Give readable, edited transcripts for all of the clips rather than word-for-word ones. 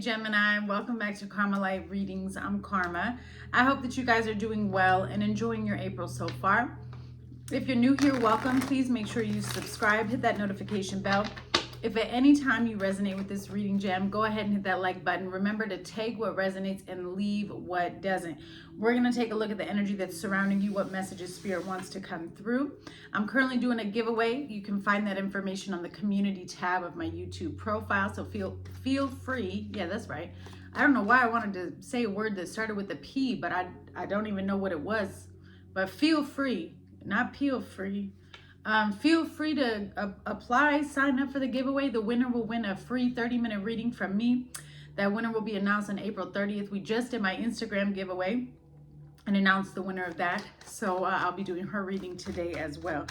Gemini, welcome back to Karma Light Readings. I'm Karma. I hope that you guys are doing well and enjoying your April so far. If you're new here, welcome. Please make sure you subscribe, hit that notification bell. If at any time you resonate with this reading gem, go ahead and hit that like button. Remember to take what resonates and leave what doesn't. We're going to take a look at the energy that's surrounding you, what messages Spirit wants to come through. I'm currently doing a giveaway. You can find that information on the community tab of my YouTube profile, so feel free. Yeah, that's right. I don't know why I wanted to say a word that started with a P, but I don't even know what it was. But feel free, not peel free. Feel free to apply, sign up for the giveaway. The winner will win a free 30-minute reading from me. That winner will be announced on April 30th. We just did my Instagram giveaway and announced the winner of that. So I'll be doing her reading today as well.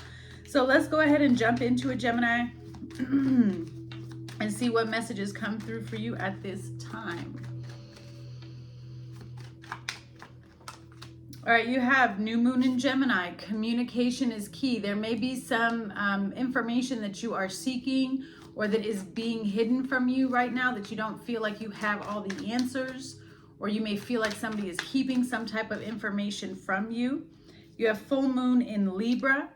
So let's go ahead and jump into it, Gemini, and see what messages come through for you at this time. All right, you have new moon in Gemini. Communication is key. There may be some information that you are seeking or that is being hidden from you right now that you don't feel like you have all the answers, or you may feel like somebody is keeping some type of information from you. You have full moon in Libra.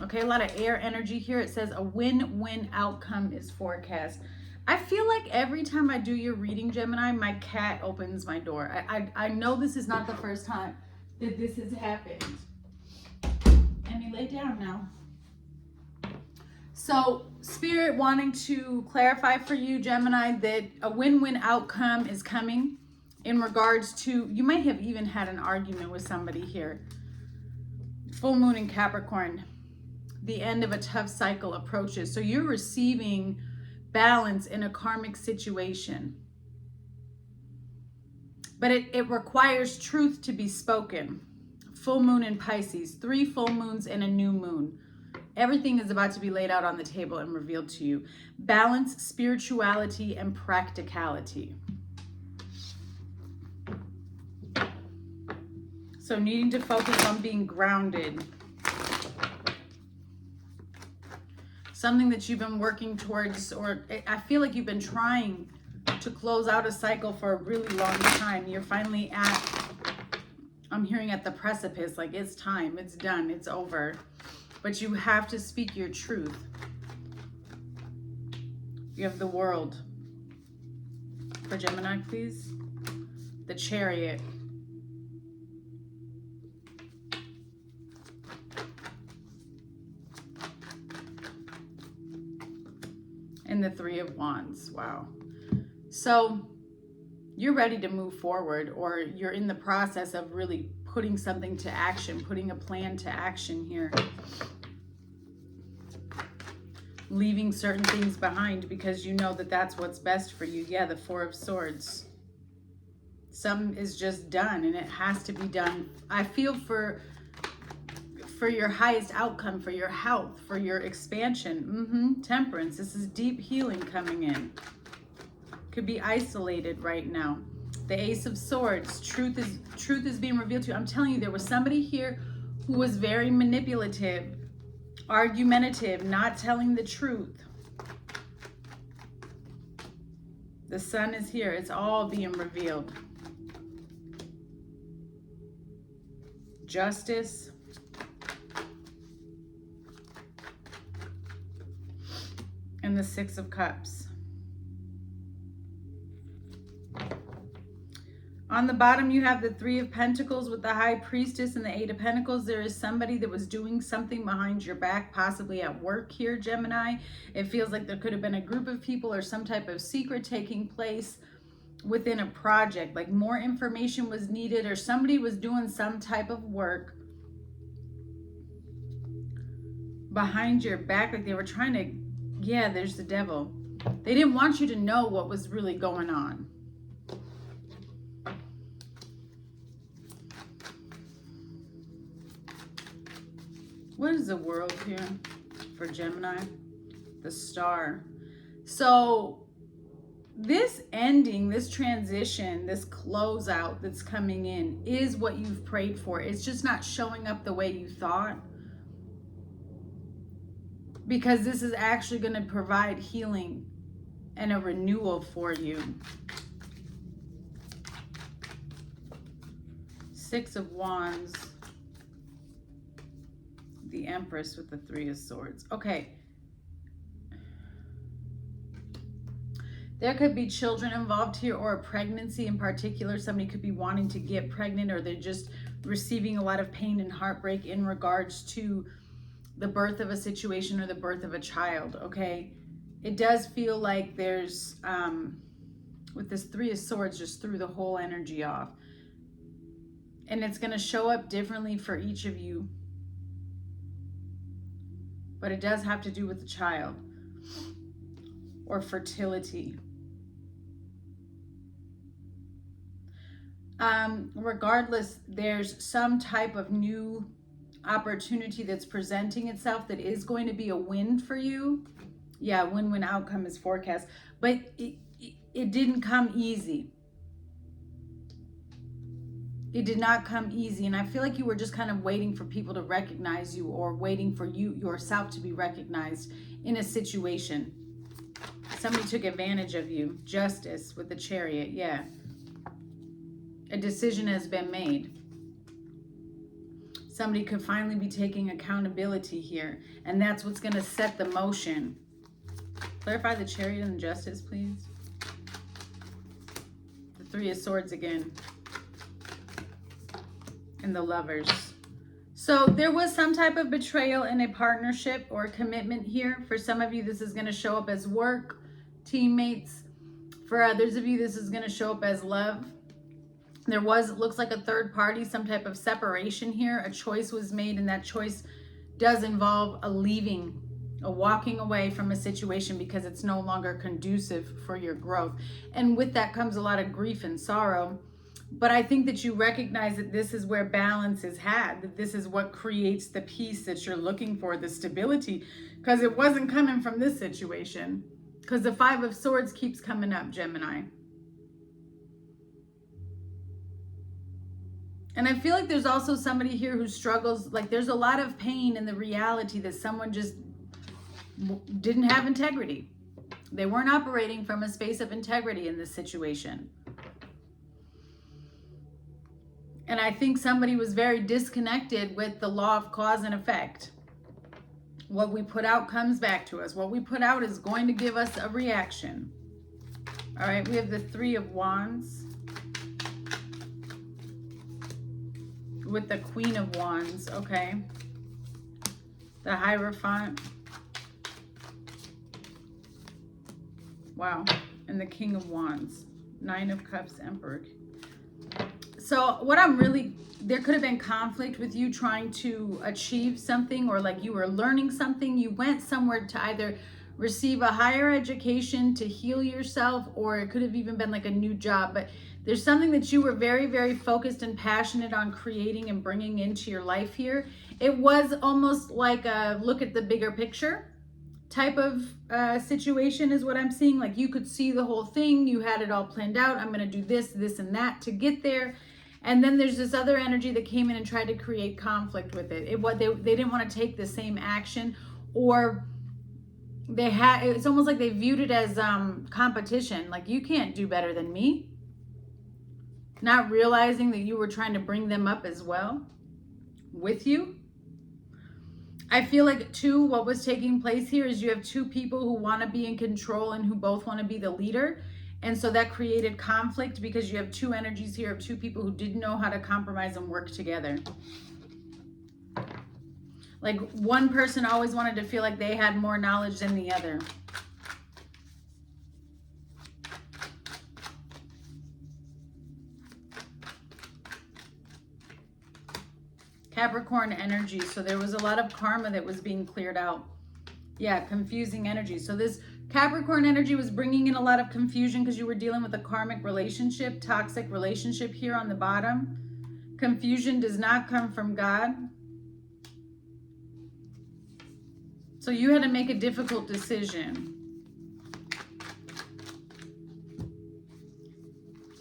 Okay, a lot of air energy here. It says a win-win outcome is forecast. I feel like every time I do your reading, Gemini, my cat opens my door. I know this is not the first time that this has happened. Let me lay down now. So Spirit wanting to clarify for you, Gemini, that a win-win outcome is coming in regards to, you might have even had an argument with somebody here. Full moon in Capricorn. The end of a tough cycle approaches. So you're receiving balance in a karmic situation. But it requires truth to be spoken. Full moon in Pisces, 3 full moons and a new moon. Everything is about to be laid out on the table and revealed to you. Balance, spirituality, and practicality. So needing to focus on being grounded. Something that you've been working towards, or I feel like you've been trying to close out a cycle for a really long time. You're finally I'm hearing at the precipice, like it's time, it's done, it's over. But you have to speak your truth. You have the World. For Gemini, please. The Chariot. And the 3 of Wands. Wow. So you're ready to move forward, or you're in the process of really putting something to action, putting a plan to action here. Leaving certain things behind because you know that that's what's best for you. Yeah, the 4 of Swords. Some is just done and it has to be done. I feel for your highest outcome, for your health, for your expansion. Temperance. This is deep healing coming in. Could be isolated right now. The Ace of Swords. Truth is being revealed to you. I'm telling you, there was somebody here who was very manipulative, argumentative, not telling the truth. The Sun is here. It's all being revealed. Justice. And the 6 of Cups. On the bottom, you have the 3 of Pentacles with the High Priestess and the 8 of Pentacles. There is somebody that was doing something behind your back, possibly at work here, Gemini. It feels like there could have been a group of people or some type of secret taking place within a project. Like more information was needed, or somebody was doing some type of work behind your back. Like they were trying to, yeah, there's the Devil. They didn't want you to know what was really going on. What is the World here for Gemini? The Star. So this ending, this transition, this closeout that's coming in is what you've prayed for. It's just not showing up the way you thought. Because this is actually going to provide healing and a renewal for you. Six of Wands, the Empress with the Three of Swords. Okay. There could be children involved here, or a pregnancy in particular. Somebody could be wanting to get pregnant, or they're just receiving a lot of pain and heartbreak in regards to the birth of a situation or the birth of a child, okay? It does feel like there's, with this Three of Swords, just threw the whole energy off. And it's going to show up differently for each of you. But it does have to do with the child or fertility. Regardless, there's some type of new opportunity that's presenting itself that is going to be a win for you. Yeah, win-win outcome is forecast. But it didn't come easy. It did not come easy. And I feel like you were just kind of waiting for people to recognize you, or waiting for you yourself to be recognized in a situation. Somebody took advantage of you. Justice with the Chariot. Yeah. A decision has been made. Somebody could finally be taking accountability here. And that's what's going to set the motion. Clarify the Chariot and the Justice, please. The Three of Swords again. And the Lovers. So there was some type of betrayal in a partnership or commitment here. For some of you, this is going to show up as work, teammates. For others of you, this is going to show up as love. There was, it looks like a third party, some type of separation here. A choice was made, and that choice does involve a leaving, a walking away from a situation because it's no longer conducive for your growth. And with that comes a lot of grief and sorrow. But I think that you recognize that this is where balance is had, that this is what creates the peace that you're looking for, the stability, because it wasn't coming from this situation. Because the Five of Swords keeps coming up, Gemini. And I feel like there's also somebody here who struggles, like there's a lot of pain in the reality that someone just didn't have integrity. They weren't operating from a space of integrity in this situation. And I think somebody was very disconnected with the law of cause and effect. What we put out comes back to us. What we put out is going to give us a reaction. All right, we have the Three of Wands with the Queen of Wands, okay? The Hierophant. Wow. And the King of Wands. Nine of Cups, Emperor. So what I'm really, there could have been conflict with you trying to achieve something, or like you were learning something. You went somewhere to either receive a higher education to heal yourself, or it could have even been like a new job. But there's something that you were very, very focused and passionate on creating and bringing into your life here. It was almost like a look at the bigger picture type of situation is what I'm seeing. Like you could see the whole thing. You had it all planned out. I'm going to do this, this, and that to get there. And then there's this other energy that came in and tried to create conflict with it. They didn't want to take the same action, or it's almost like they viewed it as competition. Like, you can't do better than me. Not realizing that you were trying to bring them up as well with you. I feel like too, what was taking place here is you have two people who want to be in control and who both want to be the leader. And so that created conflict because you have two energies here of two people who didn't know how to compromise and work together. Like one person always wanted to feel like they had more knowledge than the other. Capricorn energy. So there was a lot of karma that was being cleared out. Yeah, confusing energy. So this Capricorn energy was bringing in a lot of confusion because you were dealing with a karmic relationship, toxic relationship here on the bottom. Confusion does not come from God. So you had to make a difficult decision.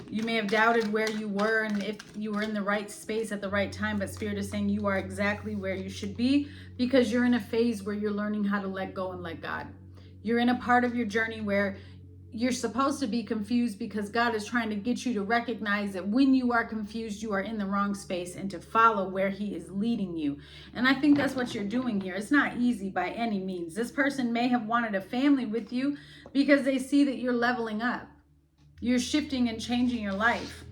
You may have doubted where you were and if you were in the right space at the right time, but Spirit is saying you are exactly where you should be because you're in a phase where you're learning how to let go and let God. You're in a part of your journey where you're supposed to be confused because God is trying to get you to recognize that when you are confused, you are in the wrong space, and to follow where he is leading you. And I think that's what you're doing here. It's not easy by any means. This person may have wanted a family with you because they see that you're leveling up. You're shifting and changing your life.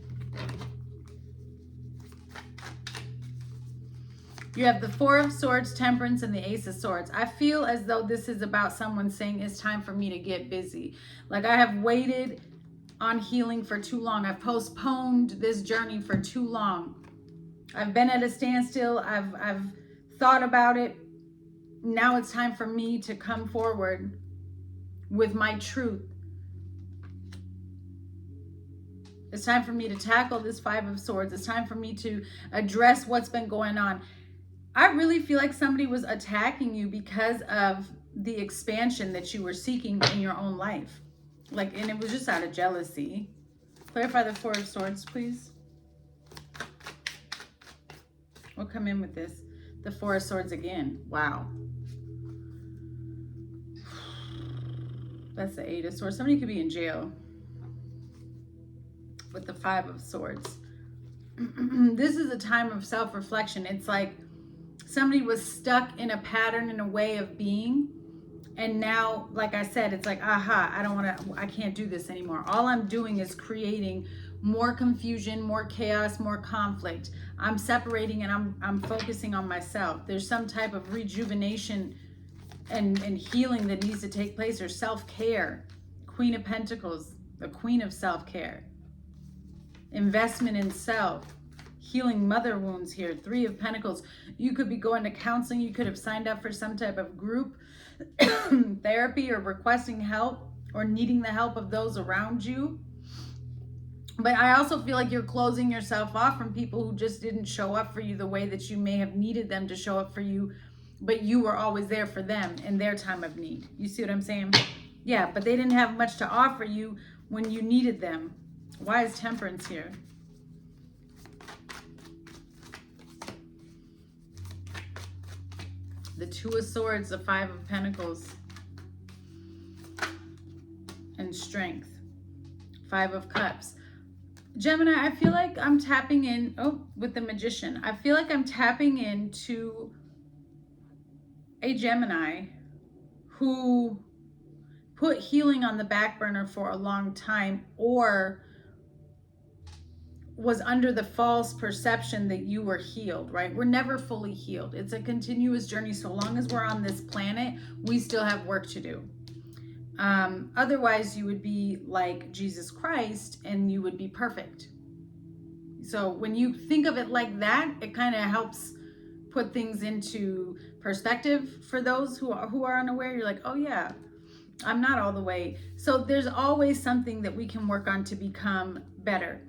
You have the Four of Swords, Temperance, and the Ace of Swords. I feel as though this is about someone saying it's time for me to get busy. Like, I have waited on healing for too long. I've postponed this journey for too long. I've been at a standstill. I've thought about it. Now it's time for me to come forward with my truth. It's time for me to tackle this Five of Swords. It's time for me to address what's been going on. I really feel like somebody was attacking you because of the expansion that you were seeking in your own life. Like, and it was just out of jealousy. Clarify the Four of Swords, please. We'll come in with this. The Four of Swords again. Wow. That's the Eight of Swords. Somebody could be in jail with the Five of Swords. This is a time of self-reflection. It's like somebody was stuck in a pattern, in a way of being. And now, like I said, it's like, aha, I can't do this anymore. All I'm doing is creating more confusion, more chaos, more conflict. I'm separating and I'm focusing on myself. There's some type of rejuvenation and healing that needs to take place, or self-care. Queen of Pentacles, the Queen of self-care. Investment in self. Healing mother wounds here. Three of Pentacles. You could be going to counseling. You could have signed up for some type of group therapy, or requesting help, or needing the help of those around you. But I also feel like you're closing yourself off from people who just didn't show up for you the way that you may have needed them to show up for you, but you were always there for them in their time of need. You see what I'm saying? Yeah, but they didn't have much to offer you when you needed them. Why is Temperance here? The Two of Swords, the Five of Pentacles, and Strength. Five of Cups. Gemini, I feel like I'm tapping in, with the Magician. I feel like I'm tapping into a Gemini who put healing on the back burner for a long time, or was under the false perception that you were healed, right? We're never fully healed. It's a continuous journey. So long as we're on this planet, we still have work to do. Otherwise, you would be like Jesus Christ and you would be perfect. So when you think of it like that, it kind of helps put things into perspective for those who are unaware. You're like, oh yeah, I'm not all the way. So there's always something that we can work on to become better.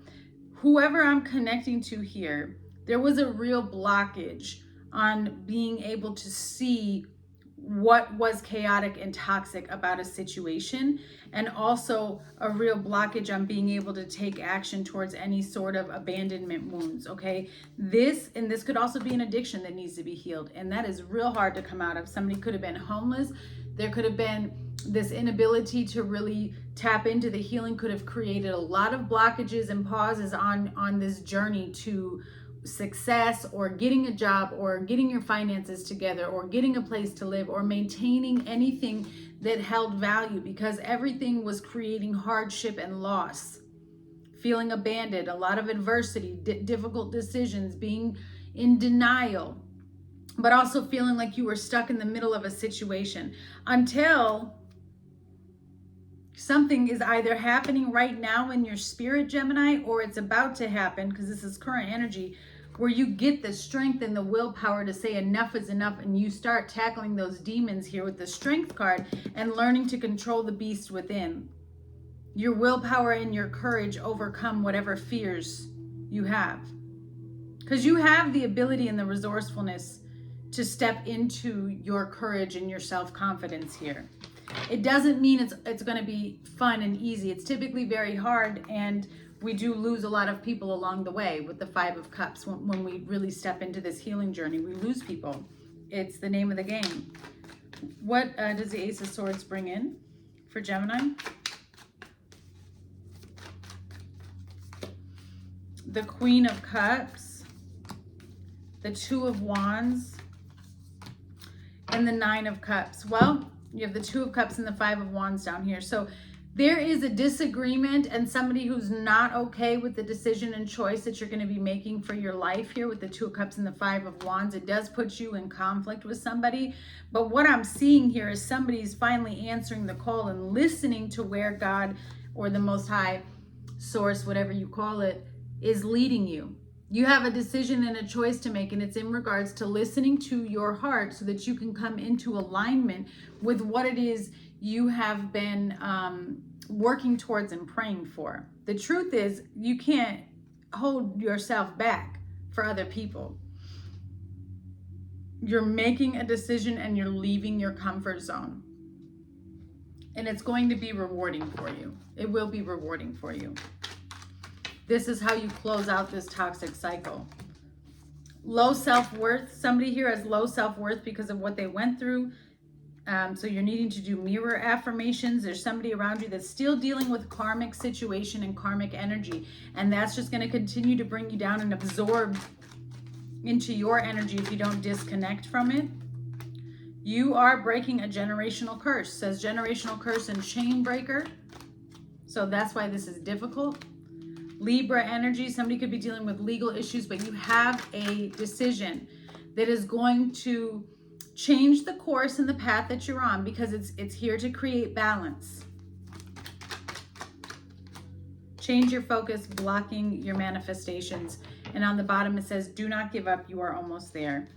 Whoever I'm connecting to here, there was a real blockage on being able to see what was chaotic and toxic about a situation, and also a real blockage on being able to take action towards any sort of abandonment wounds, okay? This could also be an addiction that needs to be healed, and that is real hard to come out of. Somebody could have been homeless. There could have been this inability to really tap into the healing, could have created a lot of blockages and pauses on this journey to success, or getting a job, or getting your finances together, or getting a place to live, or maintaining anything that held value, because everything was creating hardship and loss. Feeling abandoned, a lot of adversity, difficult decisions, being in denial, but also feeling like you were stuck in the middle of a situation until something is either happening right now in your spirit, Gemini, or it's about to happen, because this is current energy, where you get the strength and the willpower to say enough is enough, and you start tackling those demons here with the Strength card and learning to control the beast within. Your willpower and your courage overcome whatever fears you have, because you have the ability and the resourcefulness to step into your courage and your self-confidence here. It doesn't mean it's going to be fun and easy. It's typically very hard, and we do lose a lot of people along the way with the Five of Cups. When we really step into this healing journey, we lose people. It's the name of the game. What does the Ace of Swords bring in for Gemini? the Queen of Cups, the Two of Wands, and the Nine of Cups. Well, you have the Two of Cups and the Five of Wands down here. So there is a disagreement and somebody who's not okay with the decision and choice that you're going to be making for your life here with the Two of Cups and the Five of Wands. It does put you in conflict with somebody. But what I'm seeing here is somebody's finally answering the call and listening to where God or the Most High Source, whatever you call it, is leading you. You have a decision and a choice to make, and it's in regards to listening to your heart so that you can come into alignment with what it is you have been working towards and praying for. The truth is, you can't hold yourself back for other people. You're making a decision and you're leaving your comfort zone. And it's going to be rewarding for you. It will be rewarding for you. This is how you close out this toxic cycle. Low self-worth. Somebody here has low self-worth because of what they went through. So you're needing to do mirror affirmations. There's somebody around you that's still dealing with karmic situation and karmic energy. And that's just going to continue to bring you down and absorb into your energy if you don't disconnect from it. You are breaking a generational curse. It says generational curse and chain breaker. So that's why this is difficult. Libra energy. Somebody could be dealing with legal issues, but you have a decision that is going to change the course and the path that you're on because it's here to create balance. Change your focus, blocking your manifestations. And on the bottom it says, do not give up, you are almost there.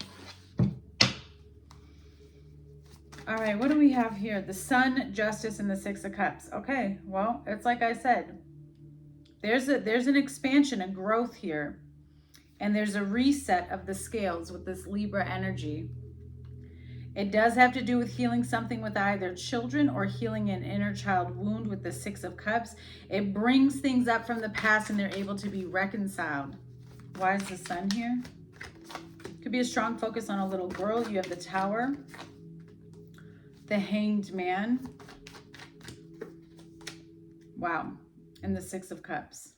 All right, what do we have here? The Sun, Justice, and the Six of Cups. Okay, well, it's like I said, there's an expansion, a growth here. And there's a reset of the scales with this Libra energy. It does have to do with healing something with either children or healing an inner child wound with the Six of Cups. It brings things up from the past and they're able to be reconciled. Why is the Sun here? Could be a strong focus on a little girl. You have the Tower, the Hanged Man. Wow. And the Six of Cups.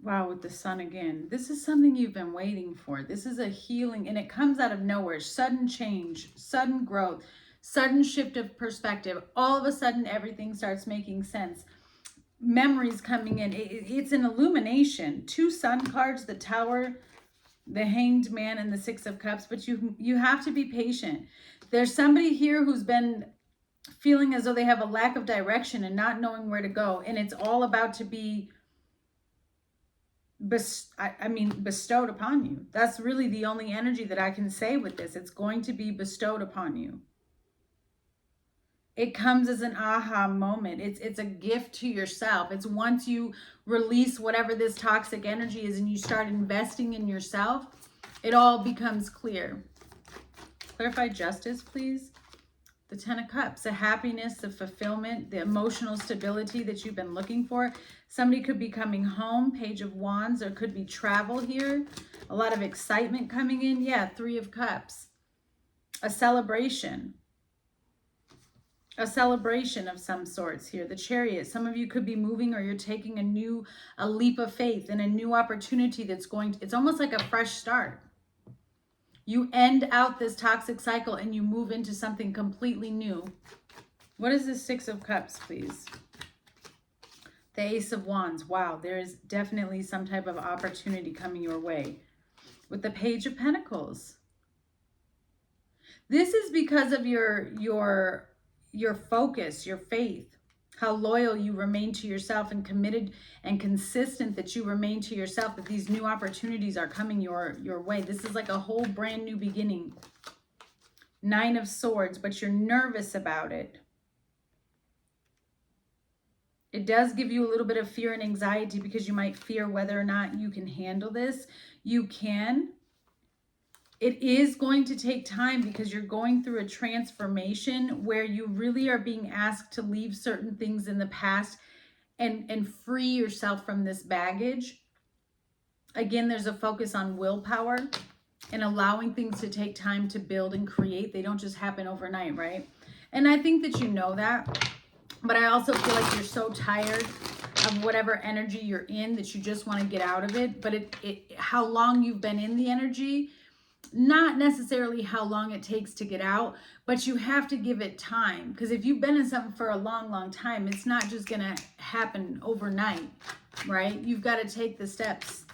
Wow, with the Sun again. This is something you've been waiting for. This is a healing, and it comes out of nowhere. Sudden change, sudden growth, sudden shift of perspective. All of a sudden, everything starts making sense. Memories coming in. It's an illumination. Two Sun cards, the Tower, the Hanged Man, and the Six of Cups. But you have to be patient. There's somebody here who's been feeling as though they have a lack of direction and not knowing where to go. And it's all about to be bestowed upon you. That's really the only energy that I can say with this. It's going to be bestowed upon you. It comes as an aha moment. It's a gift to yourself. It's once you release whatever this toxic energy is and you start investing in yourself, it all becomes clear. Clarify justice, please. The Ten of Cups, the happiness, the fulfillment, the emotional stability that you've been looking for. Somebody could be coming home, Page of Wands. There could be travel here. A lot of excitement coming in. Yeah, Three of Cups. A celebration. A celebration of some sorts here. The Chariot. Some of you could be moving or you're taking a leap of faith and a new opportunity that's it's almost like a fresh start. You end out this toxic cycle and you move into something completely new. What is this Six of Cups, please? The Ace of Wands. Wow, there is definitely some type of opportunity coming your way. With the Page of Pentacles. This is because of your focus, your faith. How loyal you remain to yourself and committed and consistent that you remain to yourself, that these new opportunities are coming your way. This is like a whole brand new beginning. Nine of Swords, but you're nervous about it. It does give you a little bit of fear and anxiety because you might fear whether or not you can handle this. You can. It is going to take time because you're going through a transformation where you really are being asked to leave certain things in the past and free yourself from this baggage. Again, there's a focus on willpower and allowing things to take time to build and create. They don't just happen overnight, right? And I think that you know that. But I also feel like you're so tired of whatever energy you're in that you just want to get out of it. But how long you've been in the energy, not necessarily how long it takes to get out, but you have to give it time. Because if you've been in something for a long, long time, it's not just going to happen overnight, right? You've got to take the steps.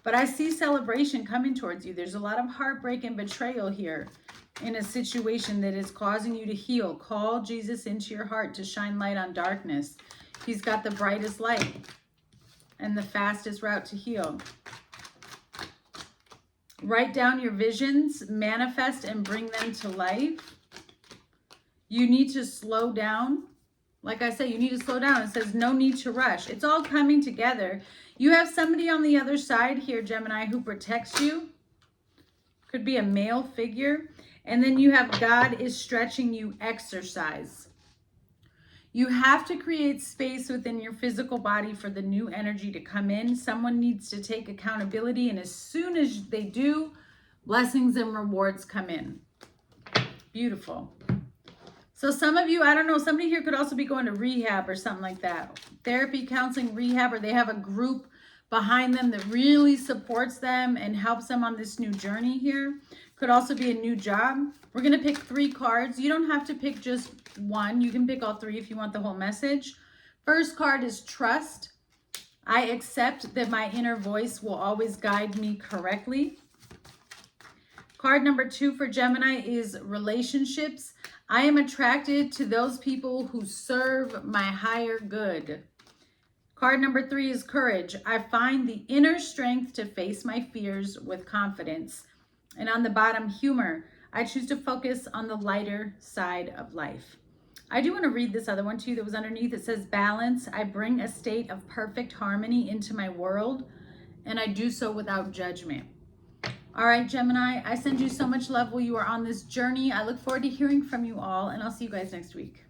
But I see celebration coming towards you. There's a lot of heartbreak and betrayal here in a situation that is causing you to heal. Call Jesus into your heart to shine light on darkness. He's got the brightest light and the fastest route to heal. Write down your visions, manifest and bring them to life. You need to slow down. Like I said, you need to slow down. It says no need to rush. It's all coming together. You have somebody on the other side here, Gemini, who protects you. Could be a male figure. And then you have God is stretching you, exercise. You have to create space within your physical body for the new energy to come in. Someone needs to take accountability, and as soon as they do, blessings and rewards come in. Beautiful. So some of you, I don't know, somebody here could also be going to rehab or something like that. Therapy, counseling, rehab, or they have a group behind them that really supports them and helps them on this new journey here. Could also be a new job. We're going to pick 3 cards. You don't have to pick just one. You can pick all 3 if you want the whole message. First card is trust. I accept that my inner voice will always guide me correctly. Card number 2 for Gemini is relationships. I am attracted to those people who serve my higher good. Card number 3 is courage. I find the inner strength to face my fears with confidence. And on the bottom, humor. I choose to focus on the lighter side of life. I do want to read this other one to you that was underneath. It says balance. I bring a state of perfect harmony into my world, and I do so without judgment. All right, Gemini, I send you so much love while you are on this journey. I look forward to hearing from you all, and I'll see you guys next week.